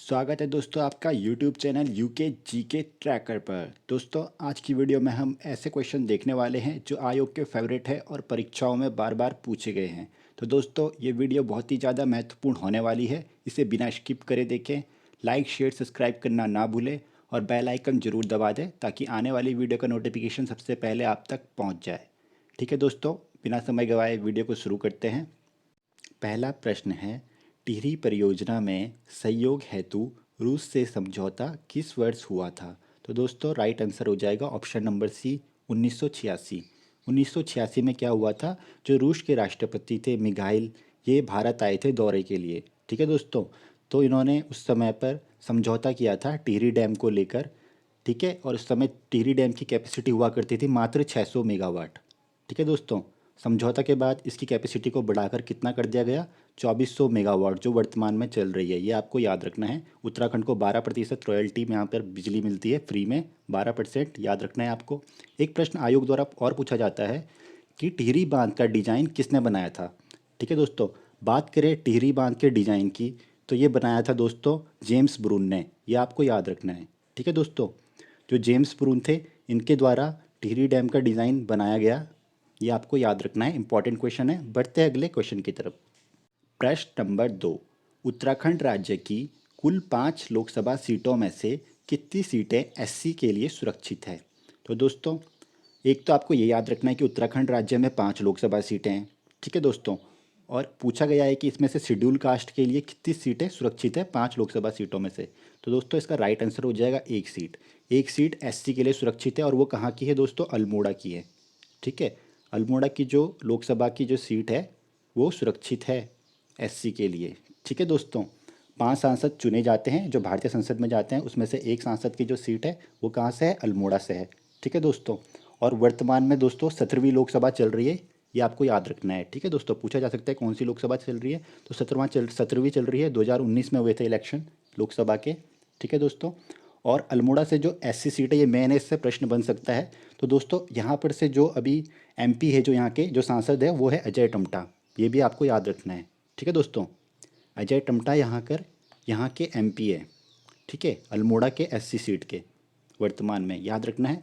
स्वागत है दोस्तों आपका YouTube channel UK GK tracker पर। दोस्तों आज की वीडियो में हम ऐसे क्वेश्चन देखने वाले हैं जो आयोग के फेवरेट है और परीक्षाओं में बार बार पूछे गए हैं। तो दोस्तों ये वीडियो बहुत ही ज़्यादा महत्वपूर्ण होने वाली है, इसे बिना स्किप करे देखें। लाइक शेयर सब्सक्राइब करना ना भूलें और बेल आइकन ज़रूर दबा दें ताकि आने वाली वीडियो का नोटिफिकेशन सबसे पहले आप तक पहुँच जाए। ठीक है दोस्तों, बिना समय गंवाए वीडियो को शुरू करते हैं। पहला प्रश्न है, टिहरी परियोजना में सहयोग हेतु रूस से समझौता किस वर्ष हुआ था? तो दोस्तों राइट आंसर हो जाएगा ऑप्शन नंबर सी, 1986। 1986 में क्या हुआ था, जो रूस के राष्ट्रपति थे मिघाइल, ये भारत आए थे दौरे के लिए। ठीक है दोस्तों, तो इन्होंने उस समय पर समझौता किया था टिहरी डैम को लेकर। ठीक है, और उस समय टिहरी डैम की कैपेसिटी हुआ करती थी मात्र 600 मेगावाट। ठीक है दोस्तों, समझौता के बाद इसकी कैपेसिटी को बढ़ाकर कितना कर दिया गया, 2400 मेगावाट, जो वर्तमान में चल रही है। ये आपको याद रखना है। उत्तराखंड को 12% रॉयल्टी में यहाँ पर बिजली मिलती है फ्री में, 12% याद रखना है आपको। एक प्रश्न आयोग द्वारा और पूछा जाता है कि टिहरी बांध का डिजाइन किसने बनाया था? ठीक है दोस्तों, बात करें टिहरी बांध के डिजाइन की, तो ये बनाया था दोस्तों जेम्स ब्रून ने। ये आपको याद रखना है। ठीक है दोस्तों, जो जेम्स ब्रून थे, इनके द्वारा टिहरी डैम का डिज़ाइन बनाया गया। ये आपको याद रखना है, इंपॉर्टेंट क्वेश्चन है। बढ़ते हैं अगले क्वेश्चन की तरफ। प्रश्न नंबर 2, उत्तराखंड राज्य की कुल 5 लोकसभा सीटों में से कितनी सीटें एससी के लिए सुरक्षित है? तो दोस्तों एक तो आपको ये याद रखना है कि उत्तराखंड राज्य में 5 लोकसभा सीटें हैं। ठीक है दोस्तों, और पूछा गया है कि इसमें से शेड्यूल कास्ट के लिए कितनी सीटें सुरक्षित है 5 लोकसभा सीटों में से। तो दोस्तों इसका राइट आंसर हो जाएगा एक सीट। एक सीट एससी के लिए सुरक्षित है और वो कहाँ की है दोस्तों, अल्मोड़ा की है। ठीक है, अल्मोड़ा की जो लोकसभा की जो सीट है वो सुरक्षित है एससी के लिए। ठीक है दोस्तों, 5 सांसद चुने जाते हैं जो भारतीय संसद में जाते हैं, उसमें से एक सांसद की जो सीट है वो कहाँ से है, अल्मोड़ा से है। ठीक है दोस्तों, और वर्तमान में दोस्तों 17वीं लोकसभा चल रही है, ये आपको याद रखना है। ठीक है दोस्तों, पूछा जा सकता है कौन सी लोकसभा चल रही है, तो 17वीं चल रही है। 2019 में हुए थे इलेक्शन लोकसभा के। ठीक है दोस्तों, और अल्मोड़ा से जो एससी सीट है, ये मेन है, इससे प्रश्न बन सकता है। तो दोस्तों यहाँ पर से जो अभी एमपी है, जो यहाँ के जो सांसद है, वो है अजय टमटा। ये भी आपको याद रखना है। ठीक है दोस्तों, अजय टमटा यहाँ के एमपी है। ठीक है, अल्मोड़ा के एससी सीट के वर्तमान में, याद रखना है।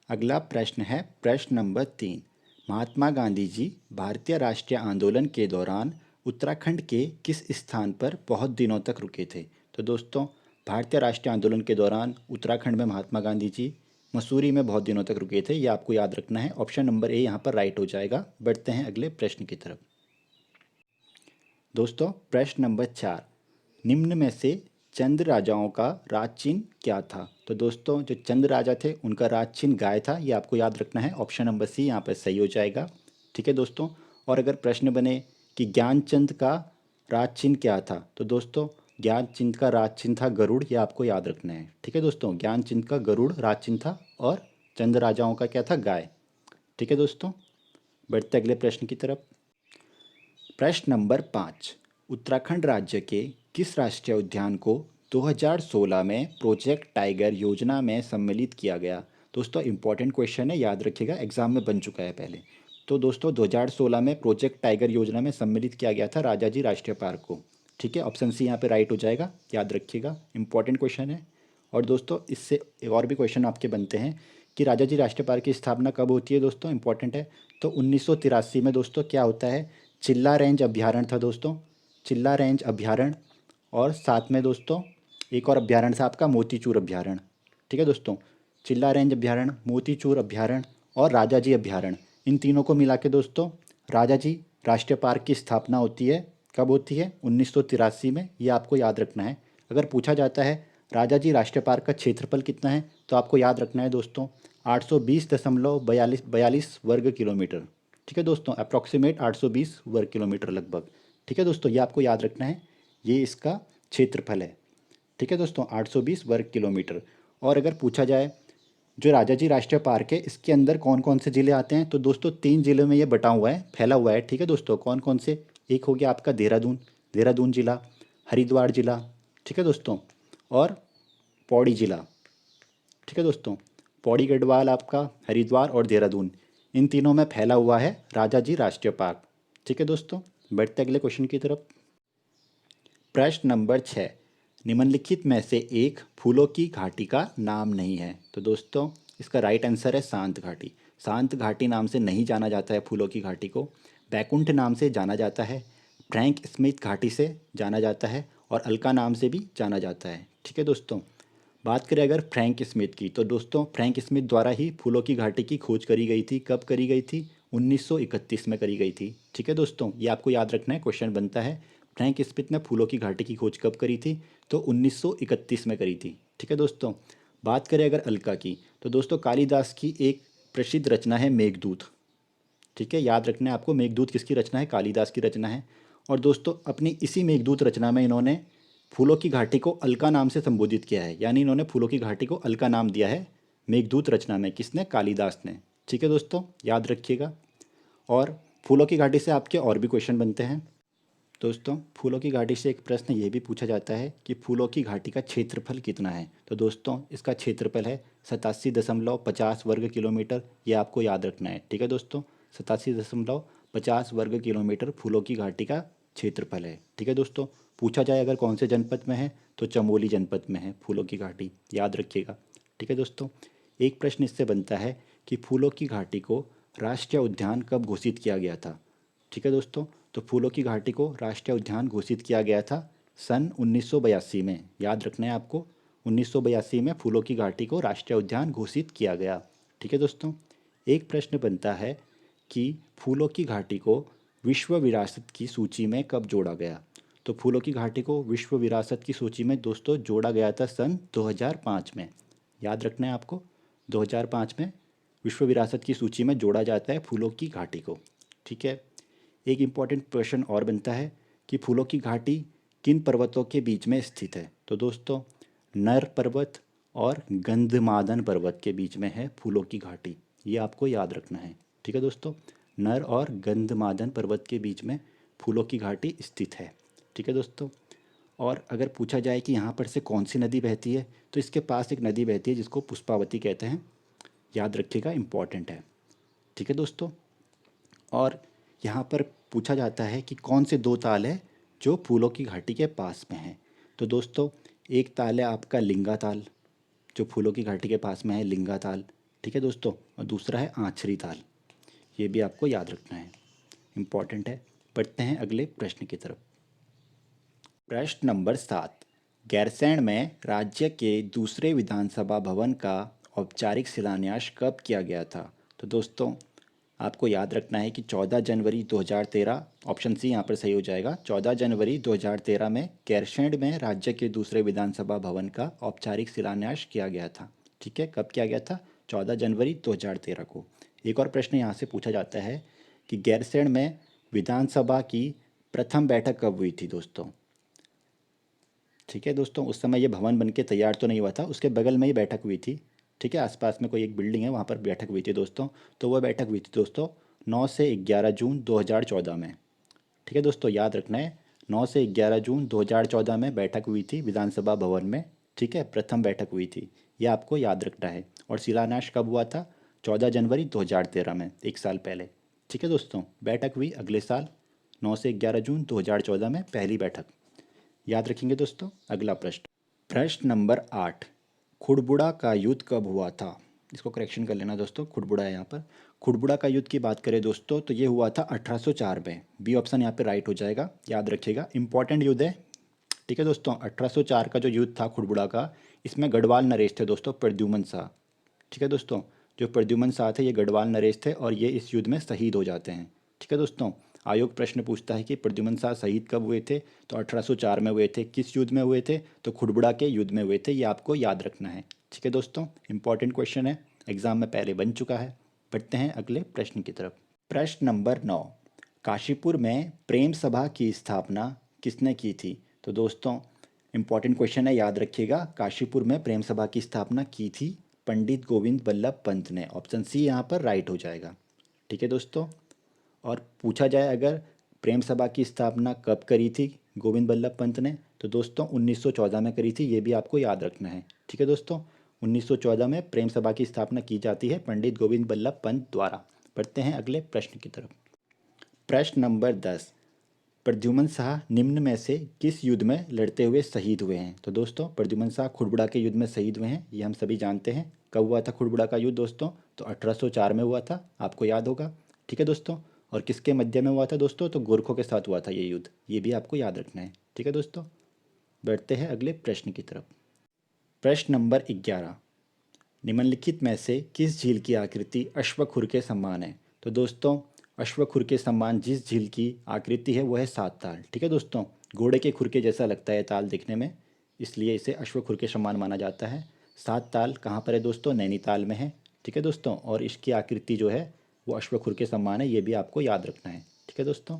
अगला प्रश्न है प्रश्न नंबर 3, महात्मा गांधी जी भारतीय राष्ट्रीय आंदोलन के दौरान उत्तराखंड के किस स्थान पर बहुत दिनों तक रुके थे? तो दोस्तों भारतीय राष्ट्रीय आंदोलन के दौरान उत्तराखंड में महात्मा गांधी जी मसूरी में बहुत दिनों तक रुके थे। ये आपको याद रखना है। ऑप्शन नंबर ए यहाँ पर राइट हो जाएगा। बढ़ते हैं अगले प्रश्न की तरफ। दोस्तों प्रश्न नंबर 4, निम्न में से चंद राजाओं का राज चिन्ह क्या था? तो दोस्तों जो चंद राजा थे उनका राज चिन्ह गाय था। ये आपको याद रखना है। ऑप्शन नंबर सी यहाँ पर सही हो जाएगा। ठीक है दोस्तों, और अगर प्रश्न बने कि ज्ञानचंद का राज चिन्ह क्या था, तो दोस्तों ज्ञानचंद का राज चिन्ह था गरुड़। ये आपको याद रखना है। ठीक है दोस्तों, ज्ञानचंद का गरुड़ राज चिन्ह था और चंद राजाओं का क्या था, गाय। ठीक है दोस्तों, बढ़ते अगले प्रश्न की तरफ। प्रश्न नंबर 5, उत्तराखंड राज्य के किस राष्ट्रीय उद्यान को 2016 में प्रोजेक्ट टाइगर योजना में सम्मिलित किया गया? दोस्तों इंपॉर्टेंट क्वेश्चन है, याद रखिएगा, एग्जाम में बन चुका है पहले। तो दोस्तों 2016 में प्रोजेक्ट टाइगर योजना में सम्मिलित किया गया था राजाजी राष्ट्रीय पार्क को। ठीक है, ऑप्शन सी यहाँ पे राइट हो जाएगा। याद रखिएगा, इंपॉर्टेंट क्वेश्चन है। और दोस्तों इससे एक और भी क्वेश्चन आपके बनते हैं कि राजाजी राष्ट्रीय पार्क की स्थापना कब होती है? दोस्तों इंपॉर्टेंट है। तो 1983 में दोस्तों क्या होता है, चिल्ला रेंज अभ्यारण्य था दोस्तों, चिल्ला रेंज अभ्यारण्य। और साथ में दोस्तों एक और अभ्यारण्य था आपका मोतीचूर अभ्यारण्य। ठीक है दोस्तों, चिल्ला रेंज अभ्यारण्य, मोतीचूर अभ्यारण्य और राजाजी अभ्यारण्य, इन तीनों को मिला के दोस्तों राजाजी राष्ट्रीय पार्क की स्थापना होती है। कब होती है? 1983 में। ये आपको याद रखना है। अगर पूछा जाता है राजाजी राष्ट्रीय पार्क का क्षेत्रफल कितना है, तो आपको याद रखना है दोस्तों 820.42 वर्ग किलोमीटर। ठीक है दोस्तों, अप्रॉक्सीमेट 820 वर्ग किलोमीटर लगभग। ठीक है दोस्तों, ये आपको याद रखना है, ये इसका क्षेत्रफल है। ठीक है दोस्तों, 820 वर्ग किलोमीटर। और अगर पूछा जाए जो राजाजी राष्ट्रीय पार्क है, इसके अंदर कौन कौन से ज़िले आते हैं, तो दोस्तों 3 जिलों में ये बटा हुआ है, फैला हुआ है। ठीक है दोस्तों, कौन कौन से? एक हो गया आपका देहरादून, देहरादून जिला, हरिद्वार जिला, ठीक है दोस्तों, और पौड़ी जिला। ठीक है दोस्तों, पौड़ी गढ़वाल आपका, हरिद्वार और देहरादून, इन तीनों में फैला हुआ है राजाजी राष्ट्रीय पार्क। ठीक है दोस्तों, बढ़ते अगले क्वेश्चन की तरफ। प्रश्न नंबर 6, निम्नलिखित में से एक फूलों की घाटी का नाम नहीं है। तो दोस्तों इसका राइट आंसर है शांत घाटी। शांत घाटी नाम से नहीं जाना जाता है फूलों की घाटी को, बैकुंठ नाम से जाना जाता है, फ्रैंक स्मिथ घाटी से जाना जाता है और अलका नाम से भी जाना जाता है। ठीक है दोस्तों, बात करें अगर फ्रैंक स्मिथ की, तो दोस्तों फ्रैंक स्मिथ द्वारा ही फूलों की घाटी की खोज करी गई थी। कब करी गई थी? 1931 में करी गई थी। ठीक है दोस्तों, ये आपको याद रखना है, क्वेश्चन बनता है फ्रैंक स्मिथ ने फूलों की घाटी की खोज कब करी थी? तो 1931 में करी थी। ठीक है दोस्तों, बात करें अगर अलका की, तो दोस्तों कालिदास की एक प्रसिद्ध रचना है मेघदूत। ठीक है, याद रखना है आपको, मेघदूत किसकी रचना है? कालिदास की रचना है। और दोस्तों अपनी इसी मेघदूत रचना में इन्होंने फूलों की घाटी को अलका नाम से संबोधित किया है, यानी इन्होंने फूलों की घाटी को अलका नाम दिया है मेघदूत रचना में। किसने? कालिदास ने। ठीक है दोस्तों, याद रखिएगा। और फूलों की घाटी से आपके और भी क्वेश्चन बनते हैं। दोस्तों फूलों की घाटी से एक प्रश्न ये भी पूछा जाता है कि फूलों की घाटी का क्षेत्रफल कितना है? तो दोस्तों इसका क्षेत्रफल है 87.50 वर्ग किलोमीटर। ये आपको याद रखना है। ठीक है दोस्तों, 87.50 वर्ग किलोमीटर फूलों की घाटी का क्षेत्रफल है। ठीक है दोस्तों, पूछा जाए अगर कौन से जनपद में है, तो चमोली जनपद में है फूलों की घाटी, याद रखिएगा। ठीक है दोस्तों, एक प्रश्न इससे बनता है कि फूलों की घाटी को राष्ट्रीय उद्यान कब घोषित किया गया था? ठीक है दोस्तों, तो फूलों की घाटी को राष्ट्रीय उद्यान घोषित किया गया था सन 1982 में। याद रखना है आपको, 1982 में फूलों की घाटी को राष्ट्रीय उद्यान घोषित किया गया। ठीक है दोस्तों, एक प्रश्न बनता है कि फूलों की घाटी को विश्व विरासत की सूची में कब जोड़ा गया? तो फूलों की घाटी को विश्व विरासत की सूची में दोस्तों जोड़ा गया था सन 2005 में। याद रखना है आपको, 2005 में विश्व विरासत की सूची में जोड़ा जाता है फूलों की घाटी को। ठीक है, एक इम्पॉर्टेंट प्रश्न और बनता है कि फूलों की घाटी किन पर्वतों के बीच में स्थित है? तो दोस्तों नर पर्वत और गंधमादन पर्वत के बीच में है फूलों की घाटी, ये आपको याद रखना है। ठीक है दोस्तों, नर और गंधमादन पर्वत के बीच में फूलों की घाटी स्थित है। ठीक है दोस्तों, और अगर पूछा जाए कि यहाँ पर से कौन सी नदी बहती है, तो इसके पास एक नदी बहती है जिसको पुष्पावती कहते हैं। याद रखिएगा, इम्पॉर्टेंट है। ठीक है दोस्तों, और यहाँ पर पूछा जाता है कि कौन से दो ताल है जो फूलों की घाटी के पास में है? तो दोस्तों एक ताल है आपका लिंगा ताल, जो फूलों की घाटी के पास में है, लिंगा ताल। ठीक है दोस्तों, और दूसरा है आँचरी ताल। ये भी आपको याद रखना है, इम्पॉर्टेंट है। बढ़ते हैं अगले प्रश्न की तरफ। प्रश्न नंबर 7, गैरसैंण में राज्य के दूसरे विधानसभा भवन का औपचारिक शिलान्यास कब किया गया था? तो दोस्तों आपको याद रखना है कि 14 जनवरी 2013, ऑप्शन सी यहाँ पर सही हो जाएगा। 14 जनवरी 2013 में गैरसैंण में राज्य के दूसरे विधानसभा भवन का औपचारिक शिलान्यास किया गया था। ठीक है, कब किया गया था? 14 जनवरी 2013 को। एक और प्रश्न यहाँ से पूछा जाता है कि गैरसैंण में विधानसभा की प्रथम बैठक कब हुई थी दोस्तों? ठीक है दोस्तों, उस समय ये भवन बन के तैयार तो नहीं हुआ था, उसके बगल में ही बैठक हुई थी। ठीक है, आसपास में कोई एक बिल्डिंग है, वहाँ पर बैठक हुई थी दोस्तों। तो वह बैठक हुई थी दोस्तों 9 से 11 जून 2014 में। ठीक है दोस्तों, याद रखना है, 9 से 11 जून 2014 में बैठक हुई थी विधानसभा भवन में। ठीक है, प्रथम बैठक हुई थी, यह आपको याद रखना है। और शिलान्यास कब हुआ था? 14 जनवरी 2013 में, एक साल पहले। ठीक है दोस्तों, बैठक हुई अगले साल 9 से 11 जून 2014 में, पहली बैठक। याद रखेंगे दोस्तों। अगला प्रश्न, प्रश्न नंबर 8, खुड़बुड़ा का युद्ध कब हुआ था? इसको करेक्शन कर लेना दोस्तों, खुड़बुड़ा है यहाँ पर। खुड़बुड़ा का युद्ध की बात करें दोस्तों, तो ये हुआ था 1804 में। बी ऑप्शन यहाँ पे राइट हो जाएगा, याद रखिएगा, इंपॉर्टेंट युद्ध है। ठीक है दोस्तों, 1804 का जो युद्ध था खुड़बुड़ा का, इसमें गढ़वाल नरेश थे दोस्तों, प्रद्युमन शाह। ठीक है दोस्तों, जो प्रद्युमन शाह थे ये गढ़वाल नरेश थे और ये इस युद्ध में शहीद हो जाते हैं। ठीक है दोस्तों, आयोग प्रश्न पूछता है कि प्रद्युमन शाह शहीद कब हुए थे? तो 1804 में हुए थे। किस युद्ध में हुए थे? तो खुड़बुड़ा के युद्ध में हुए थे, ये आपको याद रखना है। ठीक है दोस्तों, इंपॉर्टेंट क्वेश्चन है, एग्जाम में पहले बन चुका है। बढ़ते हैं अगले प्रश्न की तरफ। प्रश्न नंबर 9, काशीपुर में प्रेम सभा की स्थापना किसने की थी? तो दोस्तों इंपॉर्टेंट क्वेश्चन है, याद रखिएगा, काशीपुर में प्रेम सभा की स्थापना की थी पंडित गोविंद बल्लभ पंत ने। ऑप्शन सी यहाँ पर राइट हो जाएगा। ठीक है दोस्तों, और पूछा जाए अगर प्रेम सभा की स्थापना कब करी थी गोविंद बल्लभ पंत ने, तो दोस्तों 1914 में करी थी, ये भी आपको याद रखना है। ठीक है दोस्तों, 1914 में प्रेम सभा की स्थापना की जाती है पंडित गोविंद बल्लभ पंत द्वारा। बढ़ते हैं अगले प्रश्न की तरफ। प्रश्न नंबर 10, प्रद्युमन शाह निम्न में से किस युद्ध में लड़ते हुए शहीद हुए हैं? तो दोस्तों प्रद्युमन शाह खुड़बुड़ा के युद्ध में शहीद हुए हैं, ये हम सभी जानते हैं। कब हुआ था खुड़बुड़ा का युद्ध दोस्तों? तो 1804 में हुआ था, आपको याद होगा। ठीक है दोस्तों। और किसके मध्य में हुआ था दोस्तों? तो गोरखों के साथ हुआ था ये युद्ध, ये भी आपको याद रखना है। ठीक है दोस्तों। बढ़ते हैं अगले प्रश्न की तरफ। प्रश्न नंबर 11, निम्नलिखित में से किस झील की आकृति अश्वखुर के समान है? तो दोस्तों अश्वखुर के समान जिस झील की आकृति है वो है सात ताल। ठीक है दोस्तों। घोड़े के खुर के जैसा लगता है ताल दिखने में, इसलिए इसे अश्वखुर के समान माना जाता है। सात ताल कहाँ पर है दोस्तों? नैनीताल में है। ठीक है दोस्तों। और इसकी आकृति जो है वो अश्वखुर के समान है, ये भी आपको याद रखना है। ठीक है दोस्तों।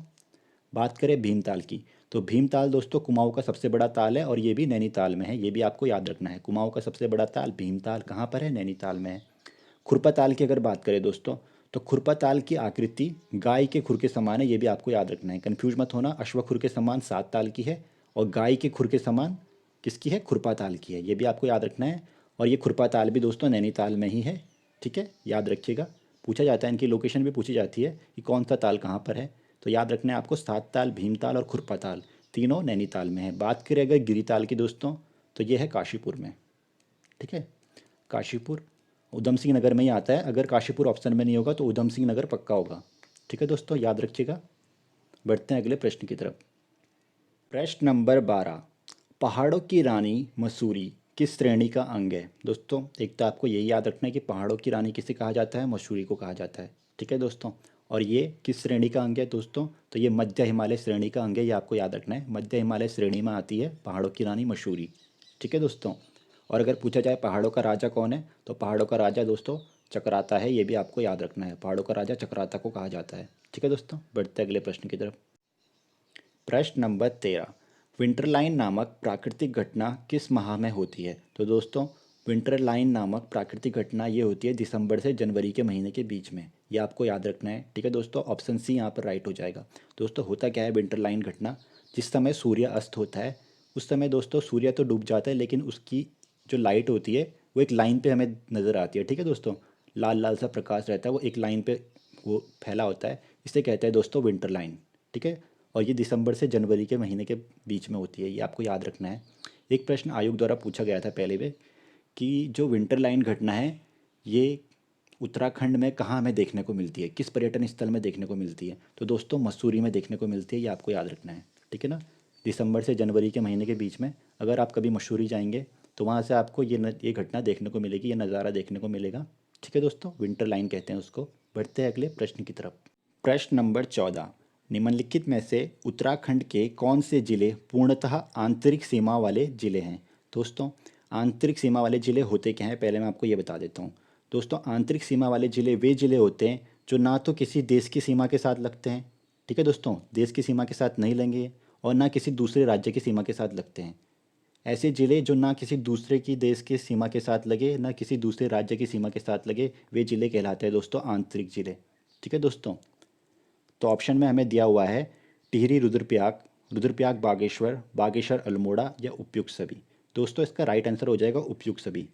बात करें भीमताल की, तो भीमताल दोस्तों कुमाऊं का सबसे बड़ा ताल है और ये भी नैनीताल में है, ये भी आपको याद रखना है। कुमाऊं का सबसे बड़ा ताल भीमताल कहाँ पर है? नैनीताल में है। खुरपा ताल की अगर बात करें दोस्तों, तो खुरपा ताल की आकृति गाय के खुर के समान है, ये भी आपको याद रखना है। कन्फ्यूज मत होना, अश्व खुर के समान सात ताल की है और गाय के खुर के समान किसकी है? खुरपा ताल की है, ये भी आपको याद रखना है। और ये खुरपा ताल भी दोस्तों नैनीताल में ही है। ठीक है, याद रखिएगा। पूछा जाता है, इनकी लोकेशन भी पूछी जाती है कि कौन सा ताल कहाँ पर है। तो याद रखना है आपको, सात ताल, भीमताल और खुरपा ताल तीनों नैनीताल में है। बात करें अगर गिरिताल की दोस्तों, तो ये है काशीपुर में। ठीक है, काशीपुर उधम सिंह नगर में ही आता है। अगर काशीपुर ऑप्शन में नहीं होगा तो उधम सिंह नगर पक्का होगा। ठीक है दोस्तों, याद रखिएगा। बढ़ते हैं अगले प्रश्न की तरफ। प्रश्न नंबर 12, पहाड़ों की रानी मसूरी किस श्रेणी का अंग है? दोस्तों एक तो आपको यही याद रखना है कि पहाड़ों की रानी किसे कहा जाता है? मसूरी को कहा जाता है। ठीक है दोस्तों। और ये किस श्रेणी का अंग है दोस्तों? तो ये मध्य हिमालय श्रेणी का अंग है, ये आपको याद रखना है। मध्य हिमालय श्रेणी में आती है पहाड़ों की रानी मसूरी। ठीक है दोस्तों। और अगर पूछा जाए पहाड़ों का राजा कौन है, तो पहाड़ों का राजा दोस्तों चक्राता है, ये भी आपको याद रखना है। पहाड़ों का राजा चक्राता को कहा जाता है। ठीक है दोस्तों। बढ़ते अगले प्रश्न की तरफ। प्रश्न नंबर 13, विंटरलाइन नामक प्राकृतिक घटना किस माह में होती है? तो दोस्तों विंटरलाइन नामक प्राकृतिक घटना ये होती है दिसंबर से जनवरी के महीने के बीच में, ये आपको याद रखना है। ठीक है दोस्तों। ऑप्शन सी यहाँ पर राइट हो जाएगा। दोस्तों होता क्या है विंटरलाइन घटना, जिस समय सूर्य अस्त होता है उस समय दोस्तों सूर्य तो डूब जाता है, लेकिन उसकी जो लाइट होती है वो एक लाइन पे हमें नज़र आती है। ठीक है दोस्तों। लाल लाल सा प्रकाश रहता है, वो एक लाइन पे वो फैला होता है, इसे कहते हैं दोस्तों विंटर लाइन। ठीक है। और ये दिसंबर से जनवरी के महीने के बीच में होती है, ये आपको याद रखना है। एक प्रश्न आयोग द्वारा पूछा गया था पहले भी कि जो विंटर लाइन घटना है ये उत्तराखंड में कहाँ हमें देखने को मिलती है, किस पर्यटन स्थल में देखने को मिलती है? तो दोस्तों मसूरी में देखने को मिलती है, ये आपको याद रखना है। ठीक है ना। दिसंबर से जनवरी के महीने के बीच में अगर आप कभी मसूरी जाएंगे तो वहाँ से आपको ये घटना देखने को मिलेगी, ये नज़ारा देखने को मिलेगा। ठीक है दोस्तों, विंटर लाइन कहते हैं उसको। बढ़ते हैं अगले प्रश्न की तरफ। प्रश्न नंबर 14, निम्नलिखित में से उत्तराखंड के कौन से जिले पूर्णतः आंतरिक सीमा वाले जिले हैं? दोस्तों आंतरिक सीमा वाले जिले होते क्या हैं, पहले मैं आपको ये बता देता हूँ। दोस्तों आंतरिक सीमा वाले जिले वे जिले होते हैं जो ना तो किसी देश की सीमा के साथ लगते हैं, ठीक है दोस्तों, देश की सीमा के साथ नहीं लेंगे, और ना किसी दूसरे राज्य की सीमा के साथ लगते हैं। ऐसे जिले जो ना किसी दूसरे की देश की सीमा के साथ लगे, ना किसी दूसरे राज्य की सीमा के साथ लगे, वे जिले कहलाते हैं दोस्तों आंतरिक जिले। ठीक है दोस्तों। तो ऑप्शन में हमें दिया हुआ है टिहरी रुद्रप्रयाग, रुद्रप्रयाग बागेश्वर, बागेश्वर अल्मोड़ा या उपयुक्त सभी। दोस्तों इसका राइट आंसर हो जाएगा उपयुक्त सभी।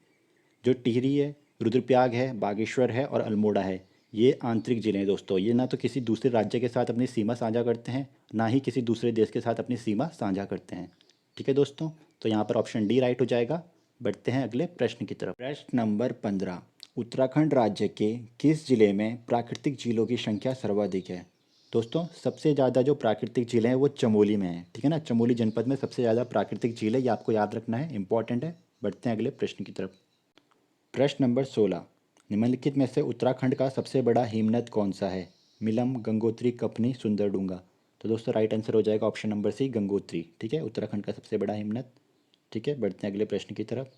जो टिहरी है, रुद्रप्रयाग है, बागेश्वर है और अल्मोड़ा है, ये आंतरिक जिले हैं दोस्तों। ये ना तो किसी दूसरे राज्य के साथ अपनी सीमा साझा करते हैं, ना ही किसी दूसरे देश के साथ अपनी सीमा साझा करते हैं। ठीक है दोस्तों। तो यहाँ पर ऑप्शन डी राइट हो जाएगा। बढ़ते हैं अगले प्रश्न की तरफ। प्रश्न नंबर 15, उत्तराखंड राज्य के किस जिले में प्राकृतिक झीलों की संख्या सर्वाधिक है? दोस्तों सबसे ज़्यादा जो प्राकृतिक झीलें हैं वो चमोली में है। ठीक है ना, चमोली जनपद में सबसे ज़्यादा प्राकृतिक झील है, ये आपको याद रखना है, इंपॉर्टेंट है। बढ़ते हैं अगले प्रश्न की तरफ। प्रश्न नंबर 16, निम्नलिखित में से उत्तराखंड का सबसे बड़ा हिमनद कौन सा है? मिलम, गंगोत्री, कपनी, सुंदरडूंगा। तो दोस्तों राइट आंसर हो जाएगा ऑप्शन नंबर सी, गंगोत्री। ठीक है, उत्तराखंड का सबसे बड़ा हिमनद। ठीक है, बढ़ते हैं अगले प्रश्न की तरफ।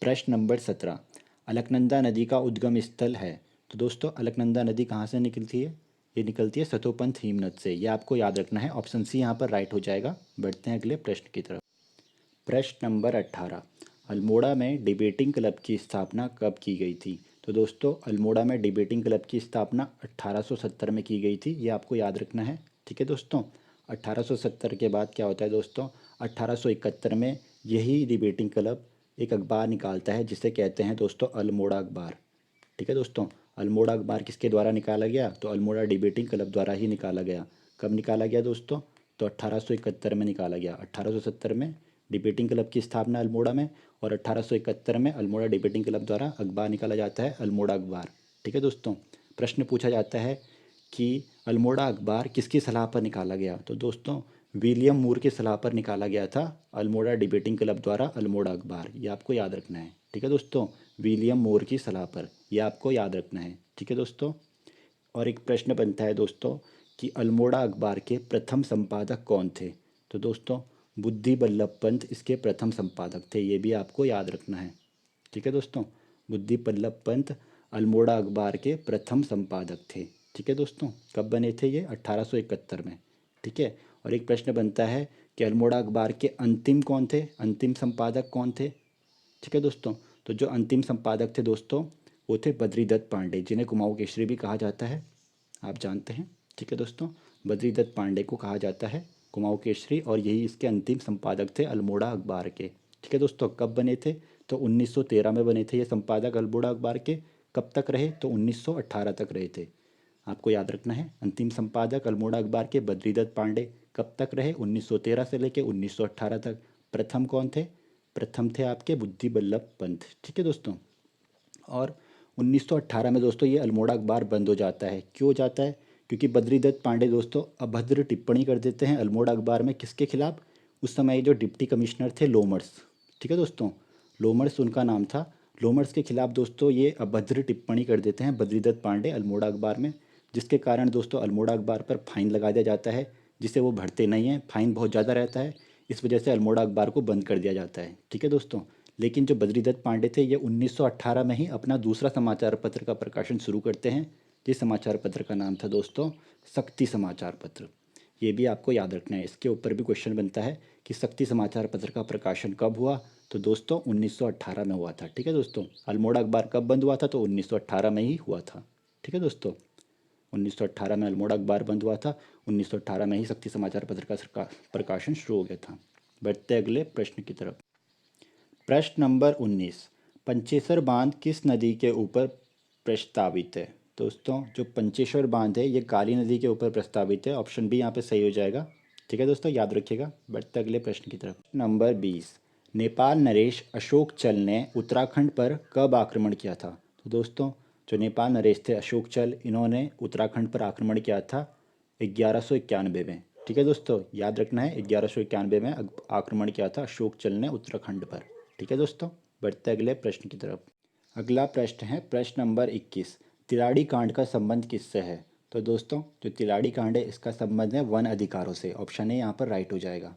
प्रश्न नंबर 17, अलकनंदा नदी का उद्गम स्थल है? तो दोस्तों अलकनंदा नदी कहाँ से निकलती है? ये निकलती है सतोपंथ हिमनद से, ये आपको याद रखना है। ऑप्शन सी यहाँ पर राइट हो जाएगा। बढ़ते हैं अगले प्रश्न की तरफ। प्रश्न नंबर 18, अल्मोड़ा में डिबेटिंग क्लब की स्थापना कब की गई थी? तो दोस्तों अल्मोड़ा में डिबेटिंग क्लब की स्थापना 1870 में की गई थी, ये आपको याद रखना है। ठीक है दोस्तों। 1870 के बाद क्या होता है दोस्तों, 1871 में यही डिबेटिंग क्लब एक अखबार निकालता है जिसे कहते हैं दोस्तों अल्मोड़ा अखबार। ठीक है दोस्तों। अल्मोड़ा अखबार किसके द्वारा निकाला गया? तो अल्मोड़ा डिबेटिंग क्लब द्वारा ही निकाला गया। कब निकाला गया दोस्तों? तो 1871 में निकाला गया। 1870 में डिबेटिंग क्लब की स्थापना अल्मोड़ा में, और 1871 में अल्मोड़ा डिबेटिंग क्लब द्वारा अखबार निकाला जाता है, अल्मोड़ा अखबार। ठीक है दोस्तों। प्रश्न पूछा जाता है कि अल्मोड़ा अखबार किसकी सलाह पर निकाला गया? तो दोस्तों विलियम मूर की सलाह पर निकाला गया था अल्मोड़ा डिबेटिंग क्लब द्वारा अल्मोड़ा अखबार। ये आपको याद रखना है। ठीक है दोस्तों, विलियम मूर की सलाह पर, यह आपको याद रखना है। ठीक है दोस्तों। और एक प्रश्न बनता है दोस्तों कि अल्मोड़ा अखबार के प्रथम संपादक कौन थे? तो दोस्तों बुद्धि बल्लभ पंत इसके प्रथम संपादक थे, ये भी आपको याद रखना है। ठीक है दोस्तों, बुद्धि बल्लभ पंत अल्मोड़ा अखबार के प्रथम संपादक थे। ठीक है दोस्तों, कब बने थे ये? 1871 में। ठीक है। और एक प्रश्न बनता है कि अल्मोड़ा अखबार के अंतिम कौन थे, अंतिम संपादक कौन थे? ठीक है दोस्तों, तो जो अंतिम संपादक थे दोस्तों वो थे बद्रीदत्त पांडे, जिन्हें कुमाऊं केसरी भी कहा जाता है, आप जानते हैं। ठीक है दोस्तों, बद्रीदत्त पांडे को कहा जाता है कुमाऊं केसरी, और यही इसके अंतिम संपादक थे अल्मोड़ा अखबार के। ठीक है दोस्तों, कब बने थे? तो 1913 में बने थे ये संपादक अल्मोड़ा अखबार के। कब तक रहे? तो 1918 तक रहे थे। आपको याद रखना है, अंतिम संपादक अल्मोड़ा अखबार के बद्रीदत्त पांडे कब तक रहे? 1913 से लेकर 1918 तक। प्रथम कौन थे? प्रथम थे आपके बुद्धि बल्लभ पंत। ठीक है दोस्तों। और 1918 में दोस्तों ये अल्मोड़ा अखबार बंद हो जाता है। क्यों हो जाता है? क्योंकि बद्रीदत्त पांडे दोस्तों अभद्र टिप्पणी कर देते हैं अल्मोड़ा अखबार में। किसके खिलाफ? उस समय जो डिप्टी कमिश्नर थे लोमर्स। ठीक है दोस्तों, लोमर्स उनका नाम था। लोमर्स के खिलाफ दोस्तों ये अभद्र टिप्पणी कर देते हैं बद्रीदत्त पांडे अल्मोड़ा अखबार में, जिसके कारण दोस्तों अल्मोड़ा अखबार पर फाइन लगा दिया जाता है, जिसे वो भरते नहीं हैं। फाइन बहुत ज़्यादा रहता है, इस वजह से अल्मोड़ा अखबार को बंद कर दिया जाता है। ठीक है दोस्तों। लेकिन जो बद्रीदत्त पांडे थे ये 1918 में ही अपना दूसरा समाचार पत्र का प्रकाशन शुरू करते हैं, जिस समाचार पत्र का नाम था दोस्तों शक्ति समाचार पत्र। ये भी आपको याद रखना है, इसके ऊपर भी क्वेश्चन बनता है कि शक्ति समाचार पत्र का प्रकाशन कब हुआ? तो दोस्तों 1918 में हुआ था। ठीक है दोस्तों, अल्मोड़ा अखबार कब बंद हुआ था? तो 1918 में ही हुआ था। ठीक है दोस्तों, 1918 में अल्मोड़ा अखबार बंद हुआ था, 1918 में ही शक्ति समाचार पत्र का प्रकाशन शुरू हो गया था। बढ़ते अगले प्रश्न की तरफ। प्रश्न नंबर 19, पंचेश्वर बांध किस नदी के ऊपर प्रस्तावित है? दोस्तों जो पंचेश्वर बांध है ये काली नदी के ऊपर प्रस्तावित है। ऑप्शन बी यहाँ पे सही हो जाएगा। ठीक है दोस्तों, याद रखिएगा। बढ़ते अगले प्रश्न की तरफ। नंबर 20, नेपाल नरेश अशोक चल ने उत्तराखंड पर कब आक्रमण किया था? तो दोस्तों जो नेपाल नरेश थे अशोक चल, इन्होंने उत्तराखंड पर आक्रमण किया था 1191 में। ठीक है दोस्तों, याद रखना है, 1191 में आक्रमण किया था अशोक चल ने उत्तराखंड पर। ठीक है दोस्तों, बढ़ते अगले प्रश्न की तरफ। अगला प्रश्न है प्रश्न नंबर 21, तिलाड़ी कांड का संबंध किससे है? तो दोस्तों जो तिलाड़ी कांड है इसका संबंध है वन अधिकारों से। ऑप्शन ए यहाँ पर राइट हो जाएगा।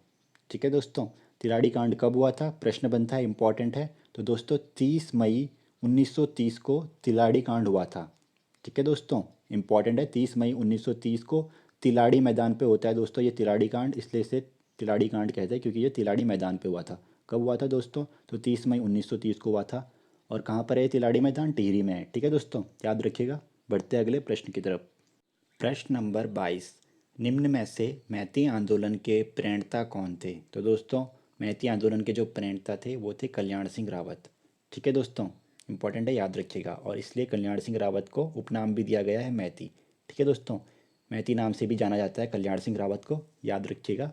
ठीक है दोस्तों, तिलाड़ी कांड कब हुआ था? प्रश्न बनता है, इंपॉर्टेंट है। तो दोस्तों 30 मई 1930 को तिलाड़ी कांड हुआ था। ठीक है दोस्तों, इंपॉर्टेंट है, 30 मई 1930 को तिलाड़ी मैदान पे होता है दोस्तों ये तिलाड़ी कांड, इसलिए इसे तिलाड़ी कांड कहते हैं क्योंकि ये तिलाड़ी मैदान पे हुआ था। कब हुआ था दोस्तों? तो 30 मई 1930 को हुआ था। और कहाँ पर है तिलाड़ी मैदान? टिहरी में है। ठीक है दोस्तों, याद रखिएगा। बढ़ते अगले प्रश्न की तरफ। प्रश्न नंबर 22, निम्न में से मैती आंदोलन के प्रणेता कौन थे? तो दोस्तों मैती आंदोलन के जो प्रणेता थे वो थे कल्याण सिंह रावत। ठीक है दोस्तों, इंपॉर्टेंट है, याद रखिएगा। और इसलिए कल्याण सिंह रावत को उपनाम भी दिया गया है मैती। ठीक है दोस्तों, मैती नाम से भी जाना जाता है कल्याण सिंह रावत को, याद रखिएगा।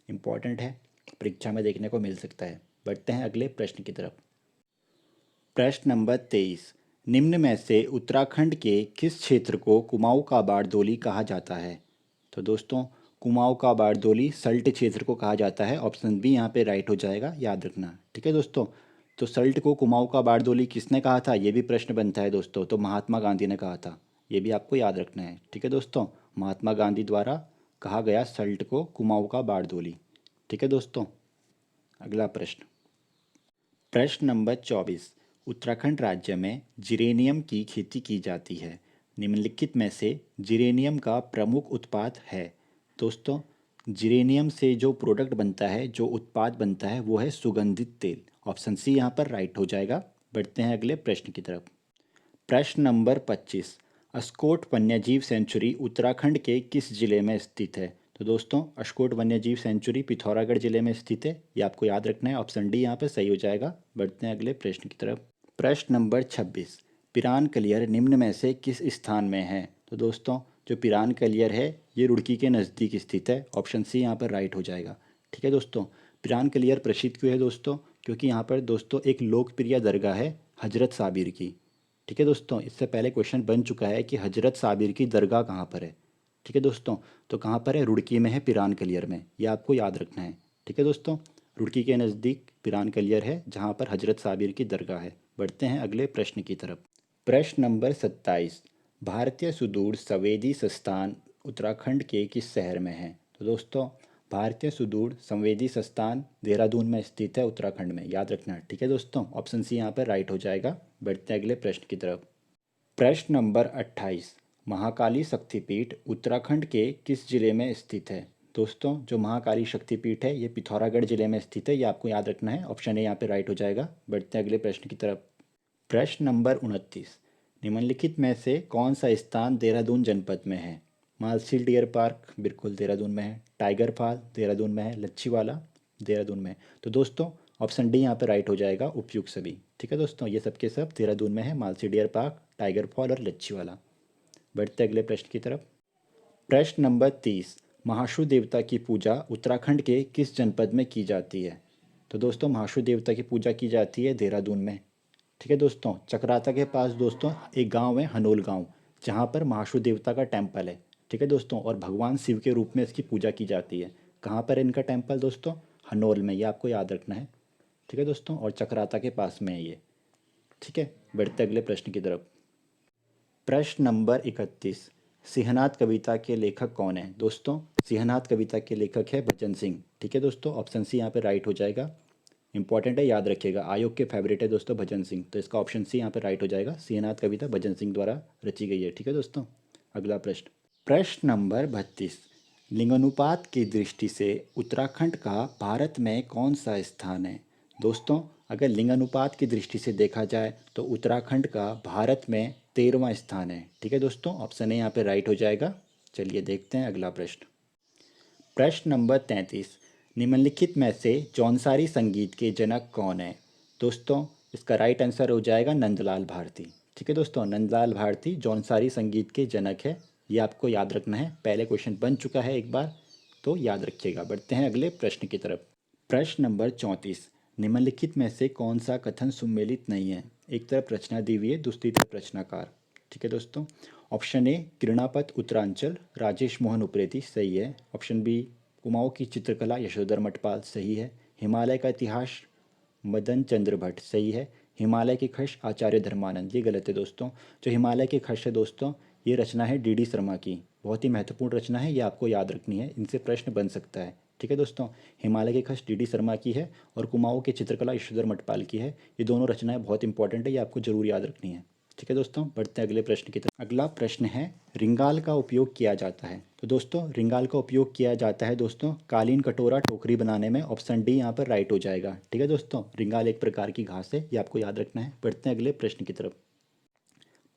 इंपॉर्टेंट है, परीक्षा में देखने को मिल सकता है। बढ़ते हैं अगले प्रश्न की तरफ। प्रश्न नंबर 23, निम्न में से उत्तराखंड के किस क्षेत्र को कुमाऊं का बारदोली कहा जाता है? तो दोस्तों कुमाऊं का बारदोली सल्ट क्षेत्र को कहा जाता है। ऑप्शन बी यहाँ पे राइट हो जाएगा, याद रखना। ठीक है दोस्तों, तो सल्ट को कुमाऊं का बारदोली किसने कहा था? ये भी प्रश्न बनता है दोस्तों। तो महात्मा गांधी ने कहा था, ये भी आपको याद रखना है। ठीक है दोस्तों, महात्मा गांधी द्वारा कहा गया सल्ट को कुमाऊं का बारदोली। ठीक है दोस्तों, अगला प्रश्न। प्रश्न नंबर 24, उत्तराखंड राज्य में जिरेनियम की खेती की जाती है, निम्नलिखित में से जिरेनियम का प्रमुख उत्पाद है? दोस्तों जिरेनियम से जो प्रोडक्ट बनता है, जो उत्पाद बनता है वो है सुगंधित तेल। ऑप्शन सी यहाँ पर राइट हो जाएगा। बढ़ते हैं अगले प्रश्न की तरफ। प्रश्न नंबर 25, अस्कोट वन्यजीव सेंचुरी उत्तराखंड के किस जिले में स्थित है? तो दोस्तों अस्कोट वन्यजीव सेंचुरी पिथौरागढ़ जिले में स्थित है, ये आपको याद रखना है। ऑप्शन डी यहाँ पे सही हो जाएगा। बढ़ते हैं अगले प्रश्न की तरफ। प्रश्न नंबर 26, पिरान कलियर निम्न में से किस स्थान में है? तो दोस्तों जो पिरान कलियर है ये रुड़की के नज़दीक स्थित है। ऑप्शन सी यहाँ पर राइट हो जाएगा। ठीक है दोस्तों, पिरान कलियर प्रसिद्ध क्यों है दोस्तों? क्योंकि यहाँ पर दोस्तों एक लोकप्रिय दरगाह है हजरत साबिर की। ठीक है दोस्तों, इससे पहले क्वेश्चन बन चुका है कि हजरत साबिर की दरगाह कहाँ पर है। ठीक है दोस्तों, तो कहाँ पर है? रुड़की में है, पिरान कलियर में, ये आपको याद रखना है। ठीक है दोस्तों, रुड़की के नज़दीक पिरान कलियर है जहाँ पर हजरत साबिर की दरगाह है। बढ़ते हैं अगले प्रश्न की तरफ। प्रश्न नंबर 27, भारतीय सुदूर संवेदी संस्थान उत्तराखंड के किस शहर में है? तो दोस्तों भारतीय सुदूर संवेदी संस्थान देहरादून में स्थित है, उत्तराखंड में, याद रखना। ठीक है दोस्तों, ऑप्शन सी यहाँ पर राइट हो जाएगा। बढ़ते हैं अगले प्रश्न की तरफ। प्रश्न नंबर 28, महाकाली शक्तिपीठ उत्तराखंड के किस जिले में स्थित है? दोस्तों जो महाकाली शक्तिपीठ है ये पिथौरागढ़ जिले में स्थित है, ये आपको याद रखना है। ऑप्शन ए यहाँ पे राइट हो जाएगा। बढ़ते हैं अगले प्रश्न की तरफ। प्रश्न नंबर 29, निम्नलिखित में से कौन सा स्थान देहरादून जनपद में है? मालसील डियर पार्क बिल्कुल देहरादून में है, टाइगर फॉल देहरादून में है, लच्छीवाला देहरादून में है। तो दोस्तों ऑप्शन डी यहाँ पे राइट हो जाएगा, उपयुक्त सभी। ठीक है दोस्तों, ये सबके सब देहरादून में है, Malsi deer park, tiger fall और लच्छीवाला। बढ़ते अगले प्रश्न की तरफ। प्रश्न नंबर 30, महाशु देवता की पूजा उत्तराखंड के किस जनपद में की जाती है? तो दोस्तों महाशु देवता की पूजा की जाती है देहरादून में। ठीक है दोस्तों, चक्राता के पास दोस्तों एक गांव है हनोल गांव, जहां पर महाशु देवता का टेम्पल है। ठीक है दोस्तों, और भगवान शिव के रूप में इसकी पूजा की जाती है। कहाँ पर है इनका टेम्पल दोस्तों? हनोल में, ये आपको याद रखना है। ठीक है दोस्तों, और चक्राता के पास में है ये। ठीक है, बढ़ते अगले प्रश्न की तरफ। प्रश्न नंबर 31, सिंहनाथ कविता के लेखक कौन है? दोस्तों सिंहनाथ कविता के लेखक है भजन सिंह। ठीक है दोस्तों, ऑप्शन सी यहाँ पे राइट हो जाएगा। इंपॉर्टेंट है, याद रखिएगा, आयोग के फेवरेट है दोस्तों भजन सिंह, तो इसका ऑप्शन सी यहाँ पे राइट हो जाएगा। सिंहनाथ कविता भजन सिंह द्वारा रची गई है। ठीक है दोस्तों, अगला प्रश्न। प्रश्न नंबर 32, लिंगानुपात की दृष्टि से उत्तराखंड का भारत में कौन सा स्थान है? दोस्तों अगर लिंगानुपात की दृष्टि से देखा जाए तो उत्तराखंड का भारत में 13वां स्थान है। ठीक है दोस्तों, ऑप्शन ए यहाँ पे राइट हो जाएगा। चलिए देखते हैं अगला प्रश्न। प्रश्न नंबर 33, निम्नलिखित में से जौनसारी संगीत के जनक कौन है? दोस्तों इसका राइट आंसर हो जाएगा नंदलाल भारती। ठीक है दोस्तों, नंदलाल भारती जौनसारी संगीत के जनक है, ये आपको याद रखना है। पहले क्वेश्चन बन चुका है एक बार, तो याद रखिएगा। बढ़ते हैं अगले प्रश्न की तरफ। प्रश्न नंबर 34, निम्नलिखित में से कौन सा कथन सुमेलित नहीं है? एक तरफ रचना दी हुई है, दूसरी तरफ रचनाकार। ठीक है दोस्तों, ऑप्शन ए किरणापत उत्तरांचल राजेश मोहन उप्रेती सही है। ऑप्शन बी कुमाऊं की चित्रकला यशोधर मठपाल सही है। हिमालय का इतिहास मदन चंद्र भट्ट सही है। हिमालय की खश आचार्य धर्मानंद, ये गलत है दोस्तों। जो हिमालय की खश है दोस्तों, ये रचना है डी डी शर्मा की, बहुत ही महत्वपूर्ण रचना है, ये आपको याद रखनी है, इनसे प्रश्न बन सकता है। ठीक है दोस्तों, हिमालय की खश डी डी शर्मा की है और कुमाऊं की चित्रकला यशोधर मठपाल की है। ये दोनों रचनाएं बहुत इंपॉर्टेंट है, ये आपको जरूर याद रखनी है। ठीक है दोस्तों, बढ़ते हैं अगले प्रश्न की तरफ। अगला प्रश्न है, रिंगाल का उपयोग किया जाता है? तो दोस्तों रिंगाल का उपयोग किया जाता है दोस्तों कालीन कटोरा टोकरी बनाने में। ऑप्शन डी यहाँ पर राइट हो जाएगा। ठीक है दोस्तों, रिंगाल एक प्रकार की घास है, ये आपको याद रखना है। बढ़ते हैं अगले प्रश्न की तरफ।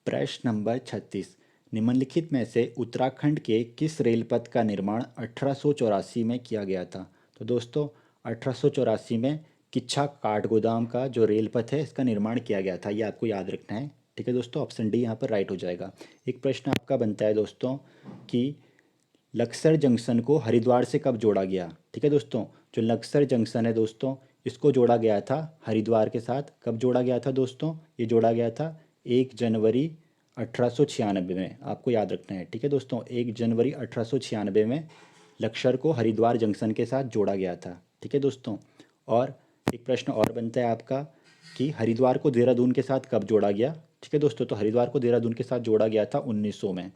प्रश्न नंबर 36, निम्नलिखित में से उत्तराखंड के किस रेल पथ का निर्माण 1884 में किया गया था? तो दोस्तों 1884 में किच्छा काठगोदाम का जो रेल पथ है इसका निर्माण किया गया था, ये आपको याद रखना है। ठीक है दोस्तों, ऑप्शन डी यहाँ पर राइट हो जाएगा। एक प्रश्न आपका बनता है दोस्तों कि लक्सर जंक्शन को हरिद्वार से कब जोड़ा गया? ठीक है दोस्तों, जो लक्सर जंक्शन है दोस्तों इसको जोड़ा गया था हरिद्वार के साथ। कब जोड़ा गया था दोस्तों? ये जोड़ा गया था 1 जनवरी 1896 में, आपको याद रखना है। ठीक है दोस्तों, 1 जनवरी 1896 में लक्सर को हरिद्वार जंक्शन के साथ जोड़ा गया था। ठीक है दोस्तों, और एक प्रश्न और बनता है आपका कि हरिद्वार को देहरादून के साथ कब जोड़ा गया? ठीक है दोस्तों, तो हरिद्वार को देहरादून के साथ जोड़ा गया था 1900 में।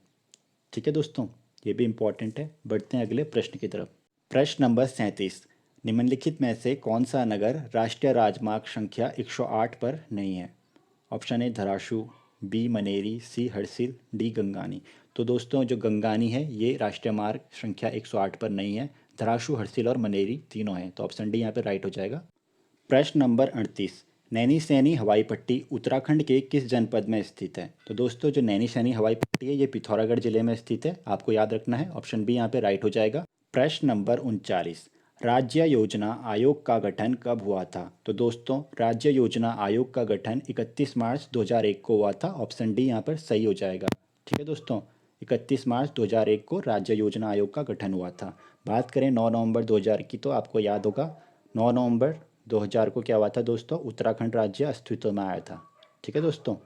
ठीक है दोस्तों, ये भी इंपॉर्टेंट है। बढ़ते हैं अगले प्रश्न की तरफ। प्रश्न नंबर 37, निम्नलिखित में से कौन सा नगर राष्ट्रीय राजमार्ग संख्या 108 पर नहीं है? Option A Dharasu, B Maneri, C Harsil, D Gangani. तो दोस्तों जो गंगानी है ये राष्ट्रीय मार्ग संख्या 108 पर नहीं है, धराशु, हरसिल और मनेरी तीनों हैं, तो ऑप्शन डी यहाँ पर राइट हो जाएगा। प्रश्न नंबर 38, नैनी सैनी हवाई पट्टी उत्तराखंड के किस जनपद में स्थित है? तो दोस्तों जो नैनी सैनी हवाई पट्टी है ये पिथौरागढ़ जिले में स्थित है, आपको याद रखना है। ऑप्शन बी यहाँ पे राइट हो जाएगा। प्रश्न नंबर 39, राज्य योजना आयोग का गठन कब हुआ था? तो दोस्तों राज्य योजना आयोग का गठन 31 मार्च 2001 को हुआ था। ऑप्शन डी यहाँ पर सही हो जाएगा। ठीक है दोस्तों, 31 मार्च 2001 को राज्य योजना आयोग का गठन हुआ था। बात करें 9 नवंबर 2000 की, तो आपको याद होगा 9 नवंबर 2000 को क्या हुआ था दोस्तों, उत्तराखंड राज्य अस्तित्व में आया था। ठीक है दोस्तों।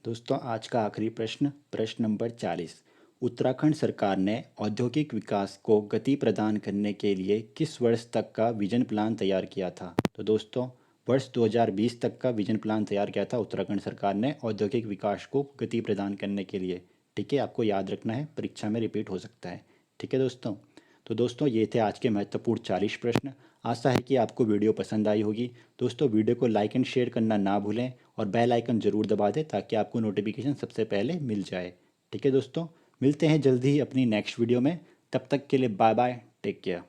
दोस्तों आज का आखिरी प्रश्न, प्रश्न नंबर 40। उत्तराखंड सरकार ने औद्योगिक विकास को गति प्रदान करने के लिए किस वर्ष तक का विजन प्लान तैयार किया था? तो दोस्तों वर्ष 2020 तक का विजन प्लान तैयार किया था उत्तराखंड सरकार ने औद्योगिक विकास को गति प्रदान करने के लिए। ठीक है, आपको याद रखना है, परीक्षा में रिपीट हो सकता है। ठीक है दोस्तों। तो दोस्तों ये थे आज के महत्वपूर्ण 40 प्रश्न। आशा है कि आपको वीडियो पसंद आई होगी। दोस्तों वीडियो को लाइक एंड शेयर करना ना भूलें और बेल आइकन ज़रूर दबा दें ताकि आपको नोटिफिकेशन सबसे पहले मिल जाए। ठीक है दोस्तों, मिलते हैं जल्दी ही अपनी नेक्स्ट वीडियो में। तब तक के लिए बाय बाय, टेक केयर।